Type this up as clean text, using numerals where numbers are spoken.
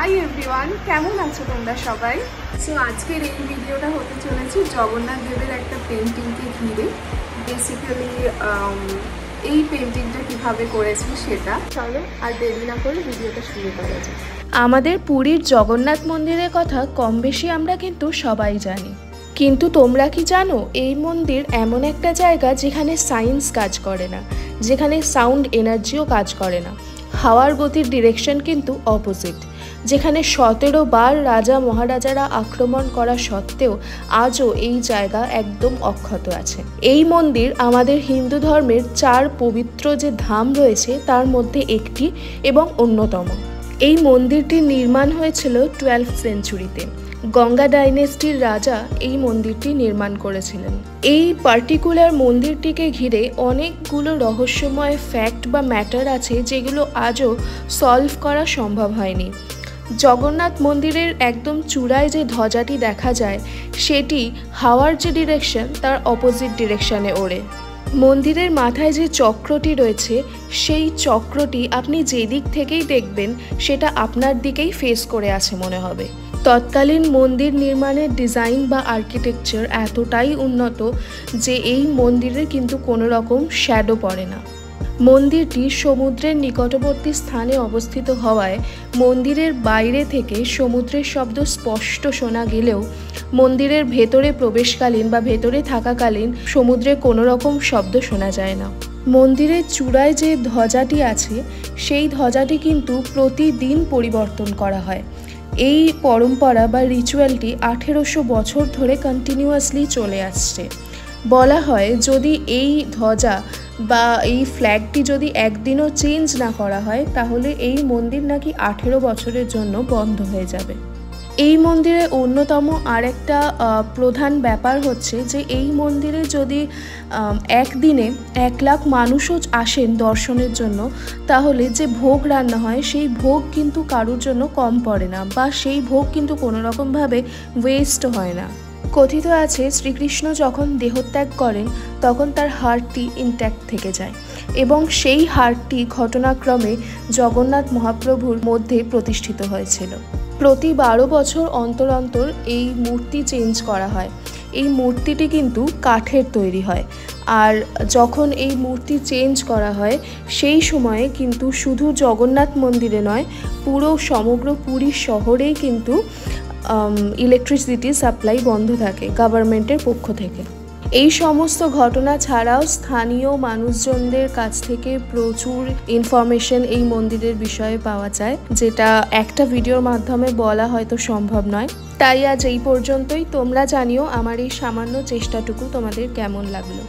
Hi everyone, কেমন আছো তোমরা সবাই? সো আজকের এই ভিডিওটা হতে চলেছে জগন্নাথ দেবের একটা পেন্টিংকে ঘিরে। বেসিক্যালি এই পেন্টিংটা কিভাবে করেছি সেটা। চলো আর দেরি না করে ভিডিওটা শুরু করা যায়। আমাদের পুরীর জগন্নাথ মন্দিরের কথা কম বেশি আমরা কিন্তু সবাই জানি, কিন্তু তোমরা কি জানো এই মন্দির এমন একটা জায়গা যেখানে সায়েন্স কাজ করে না, যেখানে সাউন্ড এনার্জিও কাজ করে না। হাওয়ার গতির ডিরেকশন কিন্তু অপোজিট। যেখানে 17 বার রাজা মহারাজারা আক্রমণ করা সত্ত্বেও আজও এই জায়গা একদম অক্ষত আছে। এই মন্দির আমাদের হিন্দু ধর্মের 4 পবিত্র যে ধাম রয়েছে তার মধ্যে একটি এবং অন্যতম। এই মন্দিরটির নির্মাণ হয়েছিল 12th সেঞ্চুরিতে। গঙ্গা ডাইনেস্টির রাজা এই মন্দিরটি নির্মাণ করেছিলেন। এই পার্টিকুলার মন্দিরটিকে ঘিরে অনেকগুলো রহস্যময় ফ্যাক্ট বা ম্যাটার আছে যেগুলো আজও সলভ করা সম্ভব হয়নি। জগন্নাথ মন্দিরের একদম চূড়ায় যে ধ্বজাটি দেখা যায় সেটি হাওয়ার যে ডিরেকশন তার অপোজিট ডিরেকশনে ওড়ে। মন্দিরের মাথায় যে চক্রটি রয়েছে সেই চক্রটি আপনি যেদিক থেকেই দেখবেন সেটা আপনার দিকেই ফেস করে আছে মনে হবে। তৎকালীন মন্দির নির্মাণের ডিজাইন বা আর্কিটেকচার এতটাই উন্নত যে এই মন্দিরের কিন্তু কোনো রকম শ্যাডো পড়ে না। মন্দিরটি সমুদ্রের নিকটবর্তী স্থানে অবস্থিত হওয়ায় মন্দিরের বাইরে থেকে সমুদ্রের শব্দ স্পষ্ট শোনা গেলেও মন্দিরের ভেতরে প্রবেশকালীন বা ভেতরে থাকাকালীন সমুদ্রে কোনো রকম শব্দ শোনা যায় না। মন্দিরের চূড়ায় যে ধ্বজাটি আছে সেই ধ্বজাটি কিন্তু প্রতিদিন পরিবর্তন করা হয়। এই পরম্পরা বা রিচুয়ালটি 1800 বছর ধরে কন্টিনিউয়াসলি চলে আসছে। বলা হয় যদি এই ধ্বজা বা এই ফ্ল্যাগটি যদি একদিনও চেঞ্জ না করা হয় তাহলে এই মন্দির নাকি 18 বছরের জন্য বন্ধ হয়ে যাবে। এই মন্দিরে অন্যতম আরেকটা প্রধান ব্যাপার হচ্ছে যে এই মন্দিরে যদি একদিনে 1 লাখ মানুষও আসেন দর্শনের জন্য তাহলে যে ভোগ রান্না হয় সেই ভোগ কিন্তু কারোর জন্য কম পড়ে না বা সেই ভোগ কিন্তু কোনো রকমভাবে ওয়েস্ট হয় না। কথিত আছে শ্রীকৃষ্ণ যখন দেহত্যাগ করেন তখন তার হাড়টি ইনট্যাক্ট থেকে যায় এবং সেই হাড়টি ঘটনাক্রমে জগন্নাথ মহাপ্রভুর মধ্যে প্রতিষ্ঠিত হয়েছিল। প্রতি 12 বছর অন্তর অন্তর এই মূর্তি চেঞ্জ করা হয়। এই মূর্তিটি কিন্তু কাঠের তৈরি হয়, আর যখন এই মূর্তি চেঞ্জ করা হয় সেই সময়ে কিন্তু শুধু জগন্নাথ মন্দিরে নয় পুরো সমগ্র পুরী শহরেই কিন্তু ইলেকট্রিসিটি সাপ্লাই বন্ধ থাকে গভর্নমেন্টের পক্ষ থেকে। এই সমস্ত ঘটনা ছাড়াও স্থানীয় মানুষজনদের কাছ থেকে প্রচুর ইনফরমেশন এই মন্দিরের বিষয়ে পাওয়া যায়, যেটা একটা ভিডিওর মাধ্যমে বলা হয়তো সম্ভব নয়। তাই আজ এই পর্যন্তই। তোমরা জানিও আমার এই সামান্য চেষ্টাটুকু তোমাদের কেমন লাগলো।